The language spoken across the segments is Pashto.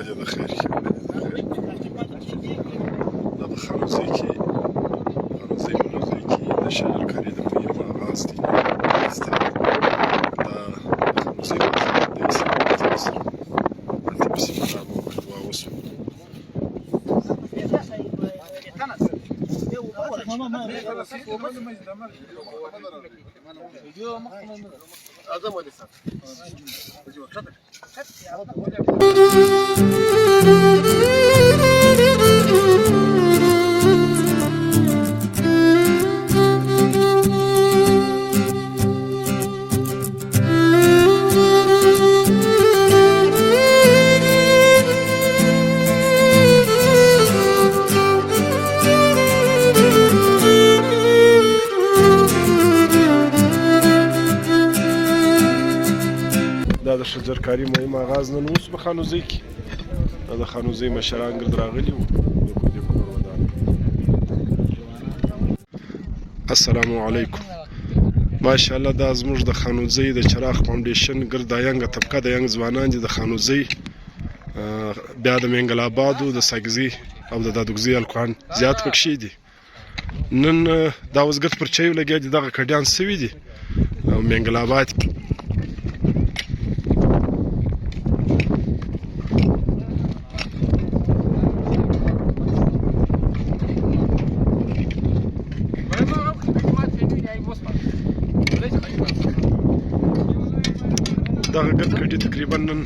دې د خیر کې دا په خانوزۍ کې د شجرکارۍ د مهم آغاز دی دا د خانوزۍ د اسلام سره هلته پسې به دا محتوا وسو دا د شجرکارۍ مهم آغاز نن اوس په خانوزۍ کې دا د خانوزۍ مشران ګرد راغلي وو د کور ودان. السلام علیکم. ماشاءالله دا زموږ د خانوزۍ د چراغ فاونډیشن ګرد دا ینګه طبقه د ینګ ځوانان دي د خانوزۍ بیا د منګل آبادو د ساګزي او د دادوګزي الکوان زیات پکښې دي. نن دا وزګت پر چایو لګیا دي دغه کډیان سوي دي او منګل آباد کې دغه ګرد کډي تقریبا نن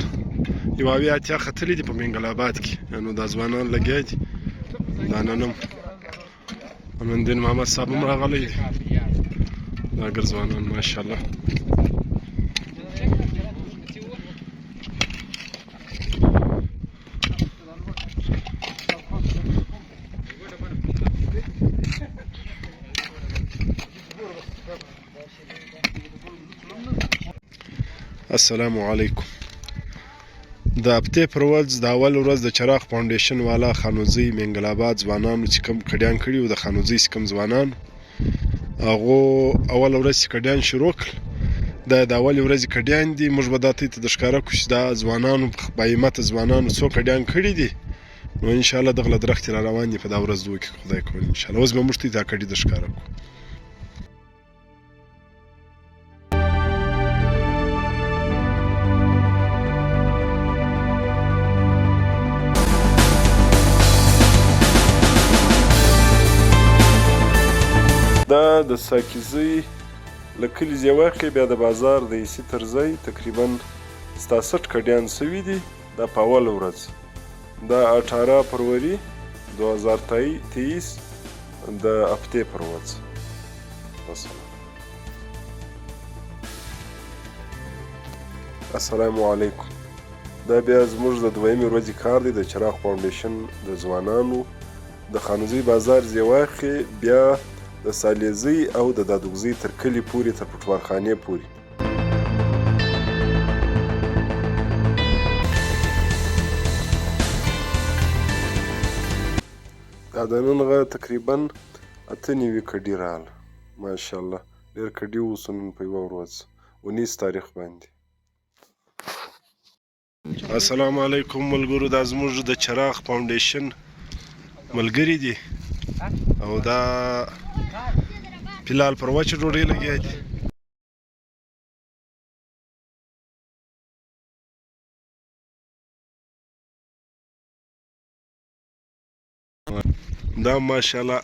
یو اویا اتیا ختلي دي په منګل آباد کې نو دا ځوانان لګیا دي. دا نن هم امندین محمد صاحب هم راغلی دی دا ګرد ځوانان ماشاءالله. السلام علیکم. د هفتې پر ورځ د اول ورځ د چراغ فاونډیشن والا خانوزۍ منګل آباد ځوانانو چې کوم کډیان کړي وو د خانوزۍ چې کوم ځوانانو هغو اول ورځ چې کډیان شروع کړل دا د اولې ورځې کډیان دي. موږ به دا ته د ښکاره کړو چې دا ځوانانو باهمته ځوانانو څو کډیان کړي دي نو انشاءالله دغه له درختې را روان دي په دا ورځ دوه کې خدای کول انشاءالله. اوس به موږ ته دا کډي د ښکاره کړو. دا د ساکزۍ له کلي زیواخې بیا د بازار د ایسي تر ځای تقریبا 67 کډیان سوي دي دا په اوله ورځ دا 18 فروری 2023 د هفتې پر ورځ. السلام علیکم. دا بیا زموږ د دویمې ورځې کار دی د چراغ فاونډیشن د ځوانانو د خانوزۍ بازار زیواخې بیا د سالیزۍ او د دادوګزۍ تر کلي پورې تر پټوارخانې پورې. دا د نن غه تقریبا 98 کډي راغله ماشاءالله ډېر کډي اوسو نن په یوه ورځ 19 تاریخ باندې. السلام علیکم ملګرو. دا زموږ د چراغ فاونډیشن ملګري دي او دا فلال پر وچه ډوډۍ لګیا دي. دا ماشاءالله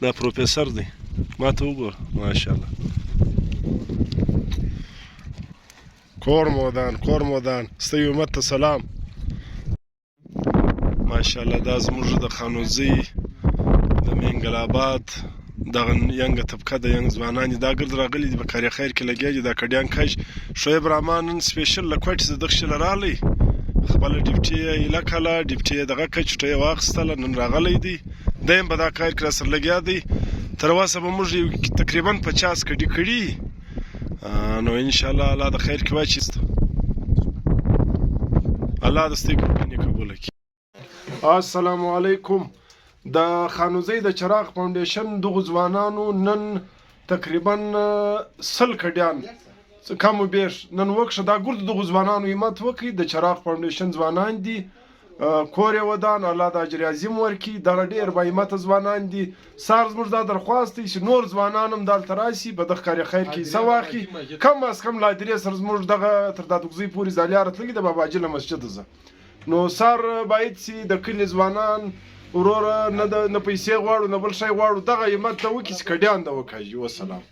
دا پروفیسر دی ما ته وګوره ماشاءالله. کور مودان ستاسو امت ته سلام ماشاءالله. دا زموږ د خانوزۍ د منګل آباد دغه ینګه طبقه د ینګ ځوانان دي دا ګرد راغلي دي په کاري خیر کې لګیا دي. دا کډیان کج شعیب رحمان نن سپیشل له کوټې څخه دغه شله راغلی خپله ډیپټي یې ایله کړه ډیپټي یې دغه کړه چوټه یې واخیستله نن راغلی دی دی هم په دا کار کې راسره لګیا دی. تر اوسه به موږ تقریبا 50 کډي کړي نو انشاءالله الله د خیر کې واچیسته الله د ستې قرباني قبوله کړي. السلام علیکم. د خانوزۍ د چراغ فاونډیشن دغو ځوانانو نن تقریبا 100 کډیان کم و بیش نن وکړه دا ګرد دغو ځوانانو همت وکړي د چراغ فاونډیشن ځوانان دي کور یې ودان، الله د اجر عظیم ورکړي. دغه ډېر باهمته ځوانان دي. سار زموږ دا درخواست دی چې نور ځوانان هم دلته راشي، په دغه کار خیر کې حصه واخلي. کم از کم له هدیرې سره زموږ دغه تر دادګزۍ پورې زالیاره تللي د بابا جله مسجد ځه. نو سار باید چې د کلي ځوانان وروره نه پیسې غواړو نه بل شی غواړو، دغه همت ته وکړي چې کډیان د وکاږي. والسلام.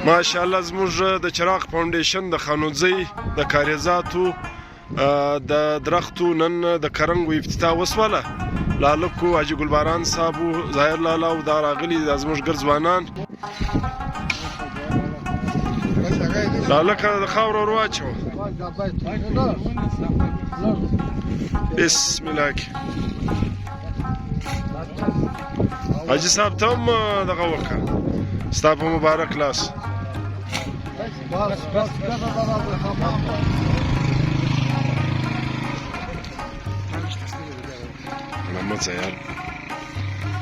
ماشاءالله زموږ د چراغ فاونډیشن د خانوزۍ د کاریزاتو د درختو نن د کرنګو افتتاح وسوله. لالکو حاجي ګلباران صاحب ظاهر لالا او دا راغلي د زموږ ګر ځوانان. لالکه د خاور ور واچو. بسم الله. حاجي صاحب ته هم دغه وکړه، ستا په مبارک لاس.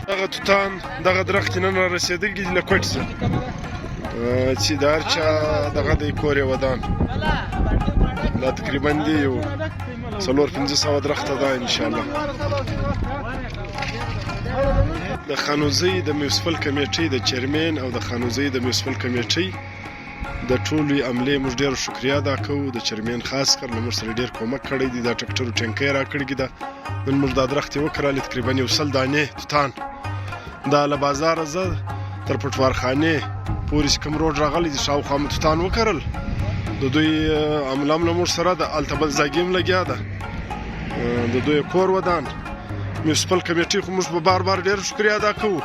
دغه توتان دغه درخت نن را رسېدلي دي له کوټ څخه چې د هر چا دغه دی کور یې ودان. دا تقریبا دی یو 400-500 درخته ده انشاءالله. د خانوزۍ د میونسپل کمیټې د چیرمن او د خانوزۍ د میونسپل کمیټې د ټولې عملې موږ ډېر شکریا ادا کوو. د چیرمن خاص کر له موږ سره ډېر کومک کړی دی. دا ټکټرو ټینکۍ راکړې ده. نن موږ دا درخت یې وکرلې تقریبا 100 دانې توتان. دا له بازاره زه تر پټوارخانې پورې چې کوم روډ راغلی دی شاوخوا مې توتان وکرل. د دوی عمله هم له موږ سره ده. هلته بل ځاګي هم لګیا ده. د دوی کور ودان میونسپل کمیټې خو موږ په بار بار ډېر شکریا ادا کوو.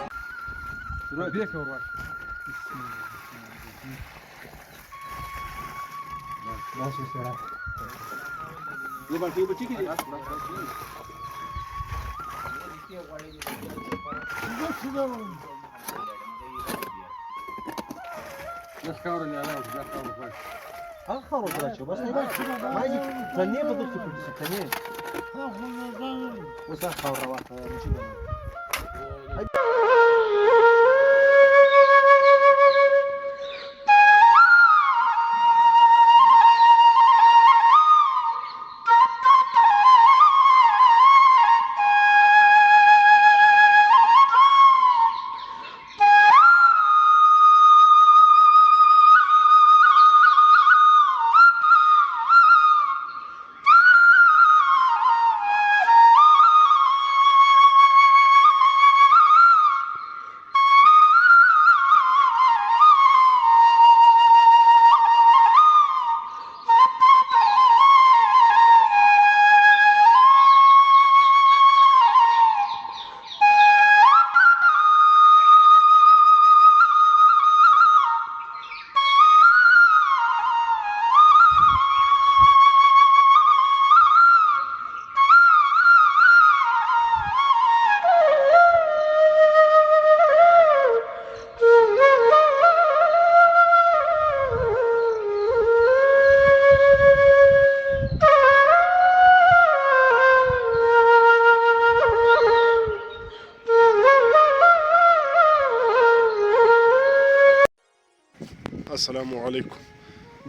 السلام علیکم.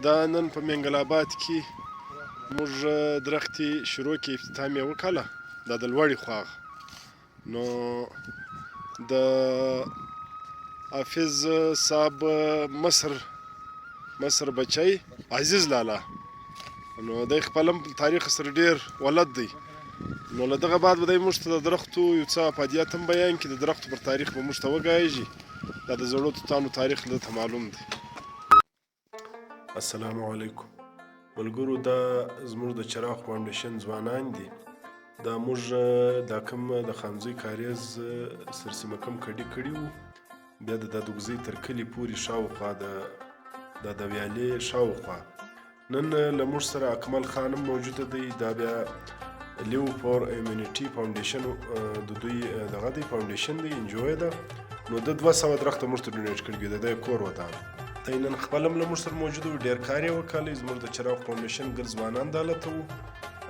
دا نن په منګل آباد کې موږ درختې شروع کې افتتاح مې وکړله، دا د لوړې خواغ نو د حافظ صاحب مصر بچی عزیز لالا نو دی خپل هم تاریخ سره ډېر ولد دی، نو له دغه بعد به دی موږ ته د درختو یو څه افادیت هم بیان کړي، د درختو پر تاریخ به موږ ته وګایږي، دا د زړو توتانو تاریخ دته معلوم دی. السلام علیکم ملګرو، دا زموږ د چراغ فاونډیشن ځوانان دي، دا موږ دا کوم د خانزوی کاریز سرسیمه کم کډي کړي وو، بیا د دادوګزۍ تر کلي پورې شاوخوا د ویالې شاوخوا نن له موږ سره اکمل خان هم موجوده دی، دا بیا لیو فور ایمونیټي فاونډیشن د دوی دغه دی فاونډیشن دی انجوی ده، نو د 200 درخته موږ ته ډونیټ کړي دي، د کور ودان دی نن خپل هم له موږ سره موجود و، ډېر کار یې وکړی، زموږ د چراغ فاونډیشن ګر ځوانان دالته وو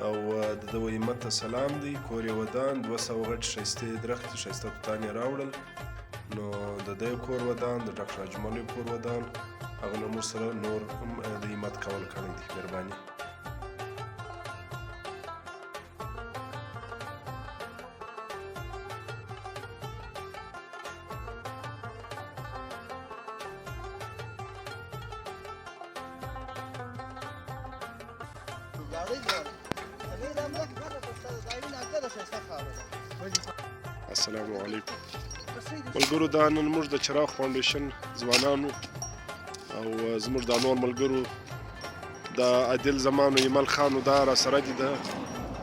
او د ده همت ته سلام دی، کور یې ودان 200 غټ ښایستې درخت ښایسته توتان یې راوړل، نو د ده کور ودان د ډاکټر اجمل کور ودان، هغه له موږ سره نور هم د همت کول کړی دی. مهرباني. السلام علیکم ملګرو، دا نن موږ د چراغ فاونډیشن ځوانانو او زموږ د نور ملګرو د عادل زمان او ایمل خان دا را سره دي، د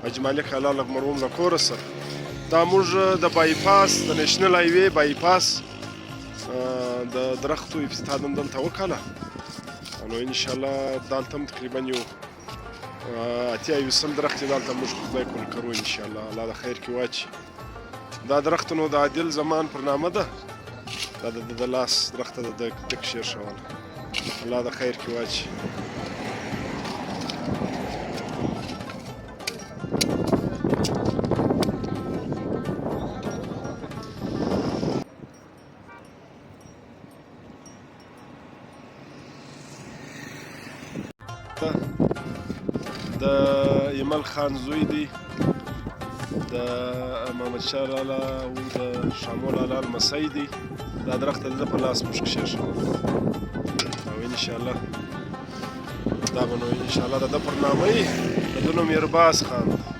حاجي مالک حلال مرحوم له کوره سره، دا موږ د بایپاس د نیشنل هایوې بایپاس د درختو افتتاح نن دلته وکړله، نو انشاءالله دلته هم تقریبا یو 80 درخت یې دلته موږ خدای کول کرو انشاءالله، الله د خیر کې واچي. دا درخت نو د عادل زمان پر نامه ده، دا د لاس درخت د ډک شیر شول، الله د خیر کې واچي. د ایمل خان زوی دی، د محمد شاه لالا او د شامو لالا لمسی دی، دا درخت د ده په لاس موږ کښېښ او انشاءالله دا به نو انشاءالله د ده پر نامه وي، د ده نوم یرباز خان دی.